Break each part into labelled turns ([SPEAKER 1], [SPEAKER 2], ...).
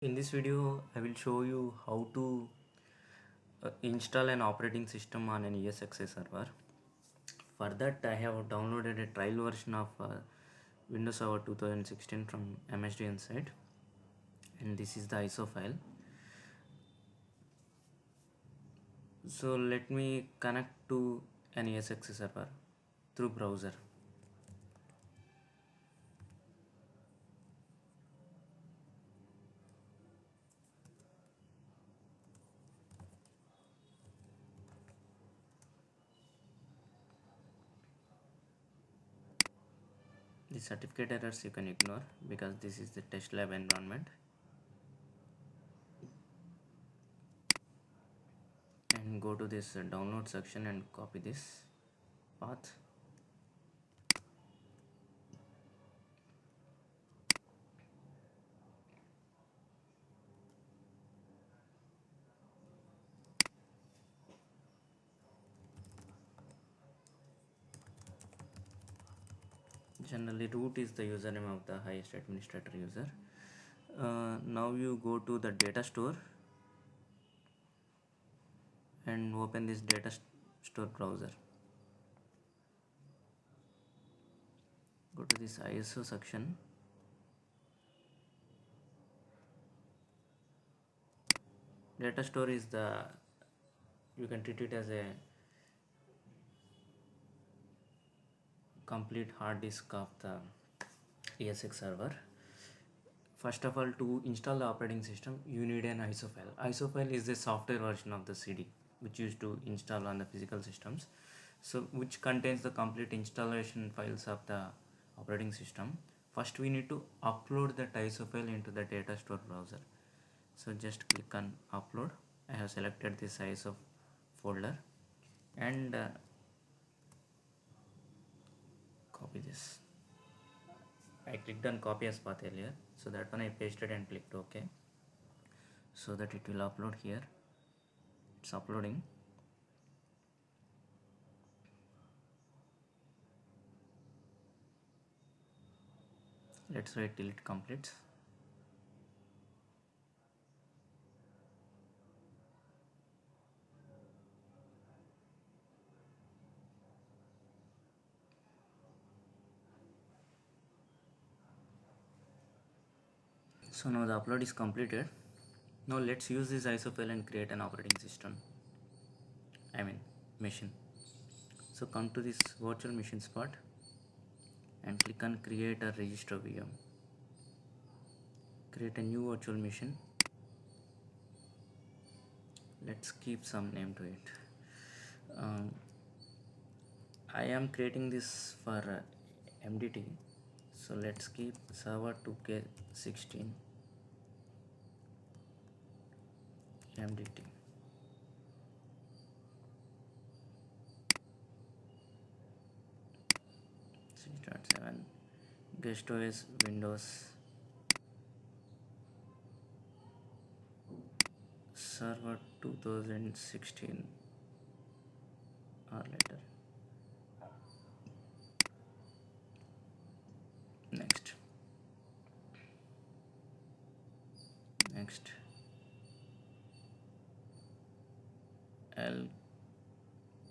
[SPEAKER 1] In this video, I will show you how to install an operating system on an ESXi server. For that, I have downloaded a trial version of Windows Server 2016 from MSDN site, and this is the ISO file. So let me connect to an ESXi server through browser. The certificate errors you can ignore because this is the test lab environment. And go to this download section and copy this path. Generally root is the username of the highest administrator user. Now you go to the data store and open this data store browser. Go to this ISO section. Data store is you can treat it as a complete hard disk of the ESX server. First of all, to install the operating system, you need an ISO file. ISO file is the software version of the CD which used to install on the physical systems, so which contains the complete installation files of the operating system. First, we need to upload that ISO file into the data store browser. So just click on upload. I have selected this ISO folder and copy this. I clicked on copy as path earlier, so that one I pasted and clicked OK, so that it will upload here. It's uploading. Let's wait till it completes. So now the upload is completed. Now let's use this ISO file and create an operating system. Machine. So come to this virtual machine spot and click on create a register VM. Create a new virtual machine. Let's keep some name to it. I am creating this for MDT, so let's keep server 2K16 MDT. .7 guest OS Windows server 2016 or later. Next I'll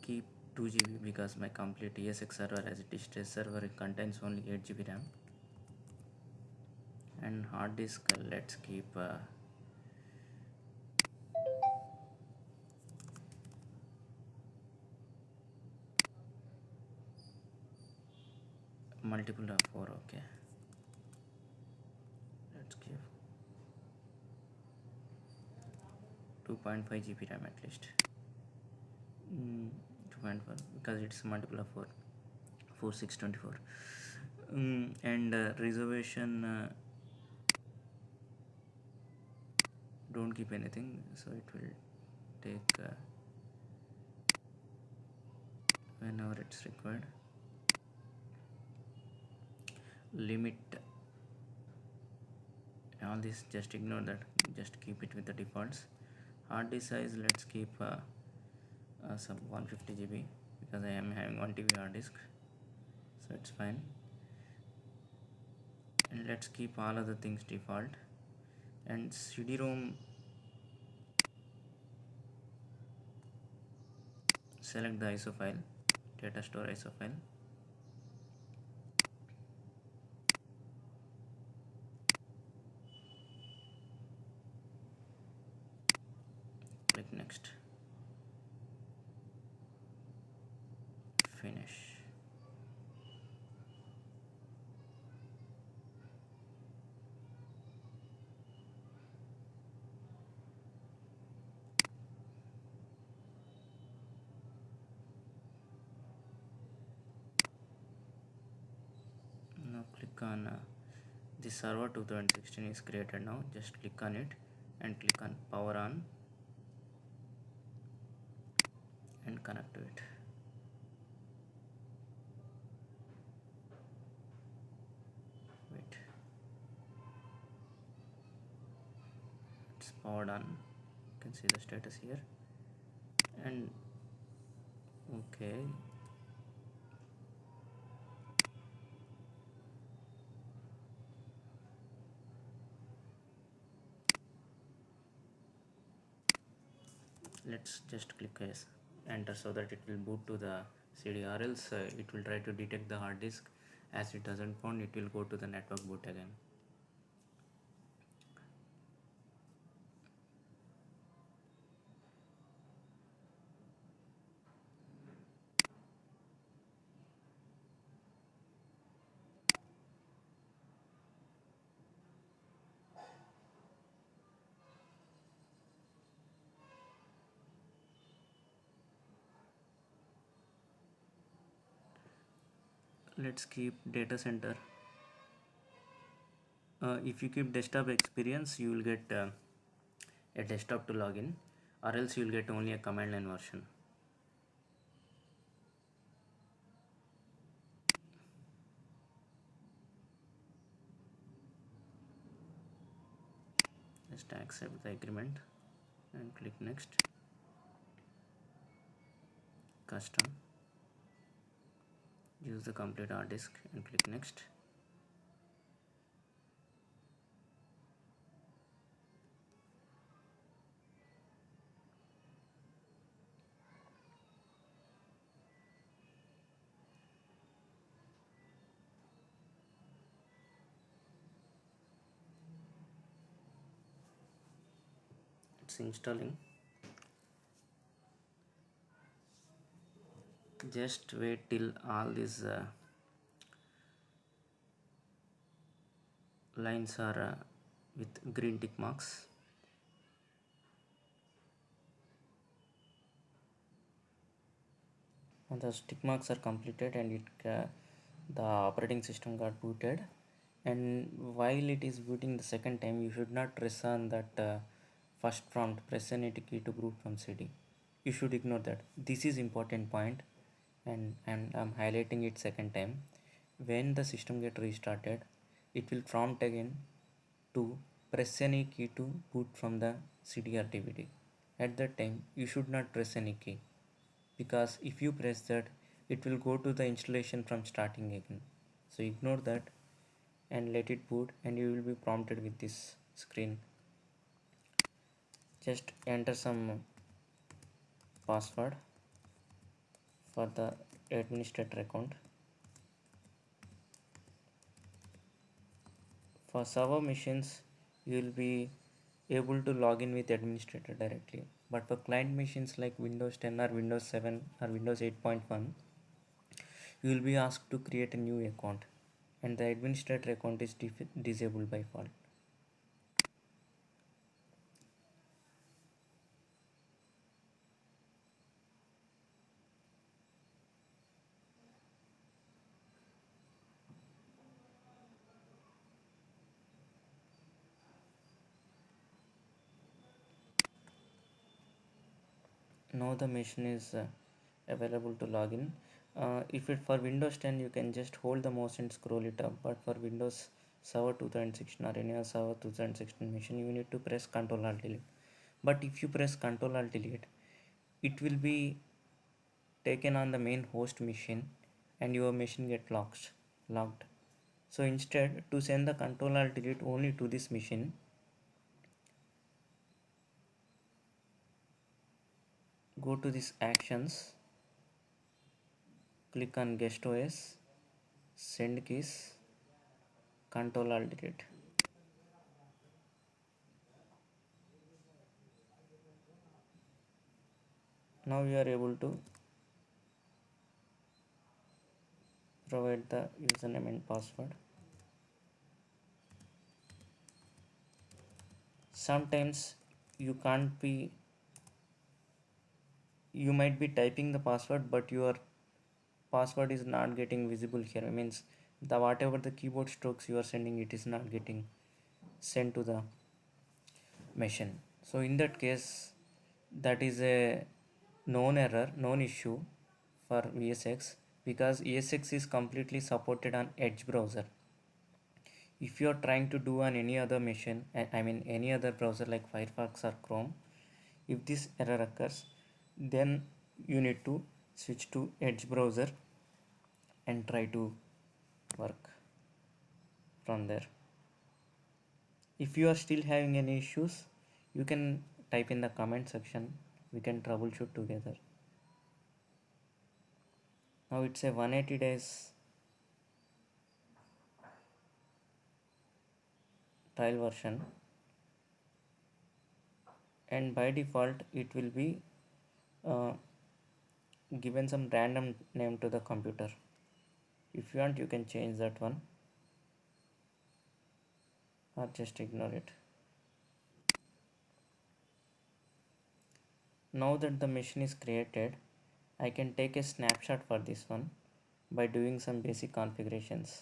[SPEAKER 1] keep 2 GB because my complete ESX server as it is test server, it contains only 8 GB RAM. And hard disk, let's keep multiple of 4. Okay, let's give 2.5 GB RAM at least. 2.1 because it's multiple of 4, 624. And reservation, don't keep anything, so it will take whenever it's required. Limit, all this just ignore that, just keep it with the defaults. Hard disk size, let's keep some 150 GB because I am having 1 TB hard disk, so it's fine. And let's keep all other things default. and CD-ROM, select the ISO file, data store ISO file, click next, finish. Now click on the server 2016 is created. Now just click on it and click on power on and connect to it. Wait, it's powered on. You can see the status here. And okay, let's just click yes, enter, so that it will boot to the CD, or else it will try to detect the hard disk. As it doesn't found, it will go to the network boot again. Let's keep data center. If you keep desktop experience, you will get a desktop to log in, or else you will get only a command line version. Just accept the agreement and click next, custom, use the complete hard disk and click next. It's installing. Just wait till all these lines are with green tick marks. When the tick marks are completed and the operating system got booted, and while it is booting the second time, you should not press on that first prompt, press any key to boot from CD. You should ignore that. This is important point, and I'm highlighting it second time. When the system get restarted, it will prompt again to press any key to boot from the CD or DVD. At that time, you should not press any key, because if you press that, it will go to the installation from starting again. So ignore that and let it boot, and you will be prompted with this screen. Just enter some password for the administrator account. For server machines, you will be able to log in with administrator directly, but for client machines like Windows 10 or Windows 7 or Windows 8.1, you will be asked to create a new account, and the administrator account is disabled by default. Now the machine is available to log in. If it for Windows 10, you can just hold the mouse and scroll it up, but for Windows Server 2016 or any other Server 2016 machine, you need to press Ctrl Alt Delete. But if you press Ctrl Alt Delete, it will be taken on the main host machine and your machine get locked. So instead, to send the Ctrl Alt Delete only to this machine, go to this actions, click on guest OS, send keys, Control Alt Delete. Now you are able to provide the username and password. Sometimes you can't be, you might be typing the password but your password is not getting visible here. Means the whatever the keyboard strokes you are sending, it is not getting sent to the machine. So in that case, that is a known error, known issue for ESX, because ESX is completely supported on Edge browser. If you are trying to do on any other machine, I mean any other browser like Firefox or Chrome, if this error occurs, then you need to switch to Edge browser and try to work from there. If you are still having any issues, you can type in the comment section, we can troubleshoot together. Now it's a 180 days trial version, and by default it will be given some random name to the computer. If you want, you can change that one or just ignore it. Now that the machine is created, I can take a snapshot for this one by doing some basic configurations.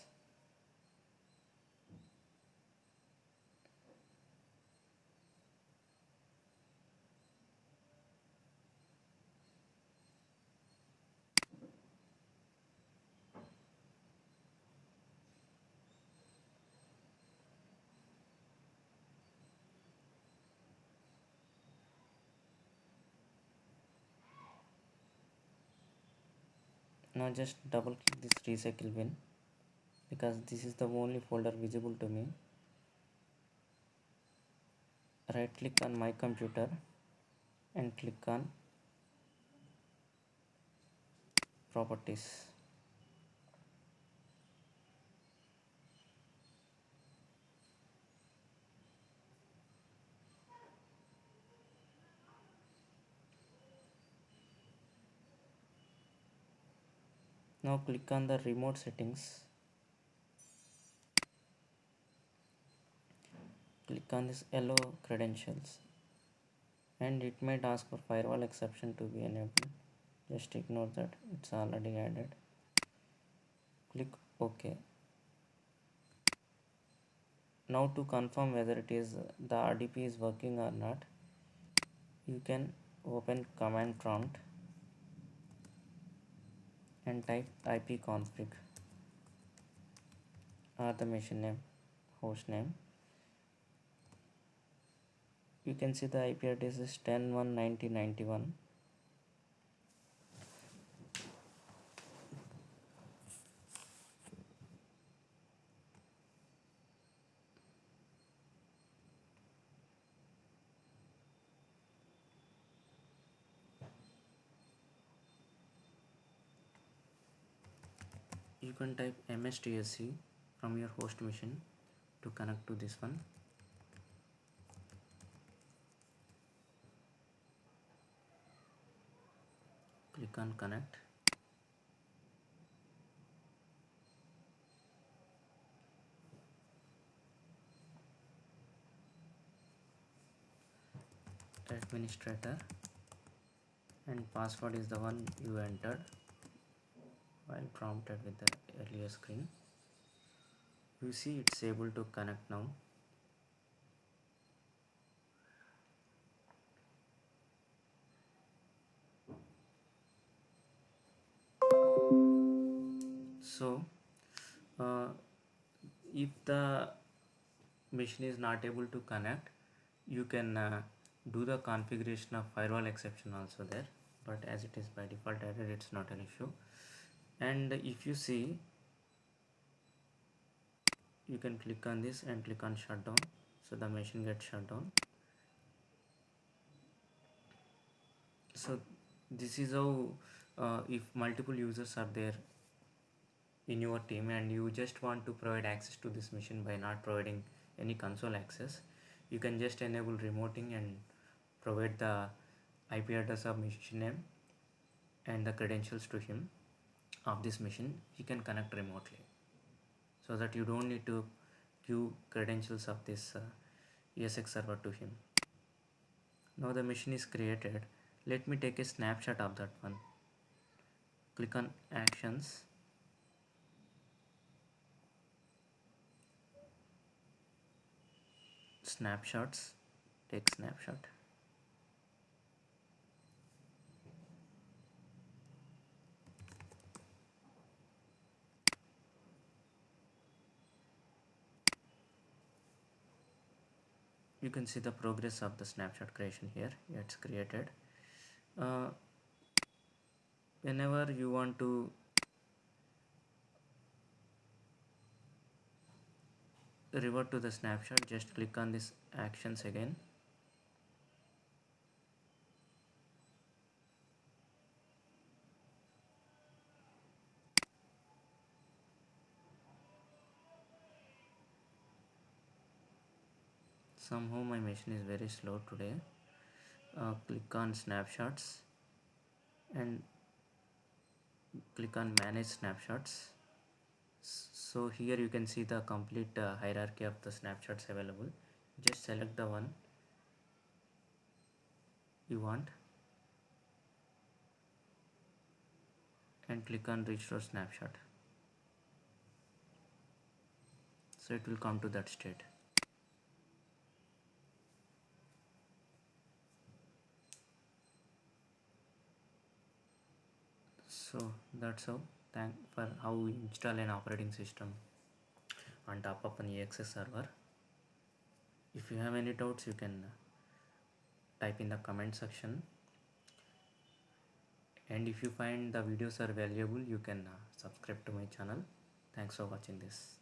[SPEAKER 1] Now just double click this recycle bin because this is the only folder visible to me. Right click on my computer and click on properties. Now click on the remote settings. Click on this allow credentials, and it might ask for firewall exception to be enabled. Just ignore that, it's already added. Click OK. Now to confirm whether it is the RDP is working or not, you can open command prompt and type ipconfig or the machine name, host name. You can see the IP address is 10.190.91. You can type mstsc from your host machine to connect to this one. Click on connect. Administrator, and password is the one you entered while prompted with the earlier screen. You see it's able to connect now. So if the machine is not able to connect, you can do the configuration of firewall exception also there, but as it is by default added, it's not an issue. And if you see, you can click on this and click on shutdown, so the machine gets shut down. So This is how if multiple users are there in your team and you just want to provide access to this machine by not providing any console access, you can just enable remoting and provide the IP address of machine name and the credentials to him of this machine. He can connect remotely, so that you don't need to give credentials of this ESX server to him. Now the machine is created. Let me take a snapshot of that one. Click on actions, snapshots, take snapshot. You can see the progress of the snapshot creation here. It's created. Whenever you want to revert to the snapshot, just click on this actions again. Somehow my machine is very slow today. Click on snapshots and click on manage snapshots. So here you can see the complete hierarchy of the snapshots available. Just select the one you want and click on restore snapshot. So it will come to that state. So that's how we install an operating system on top of an EXS server. If you have any doubts, you can type in the comment section, and if you find the videos are valuable, you can subscribe to my channel. Thanks for watching this.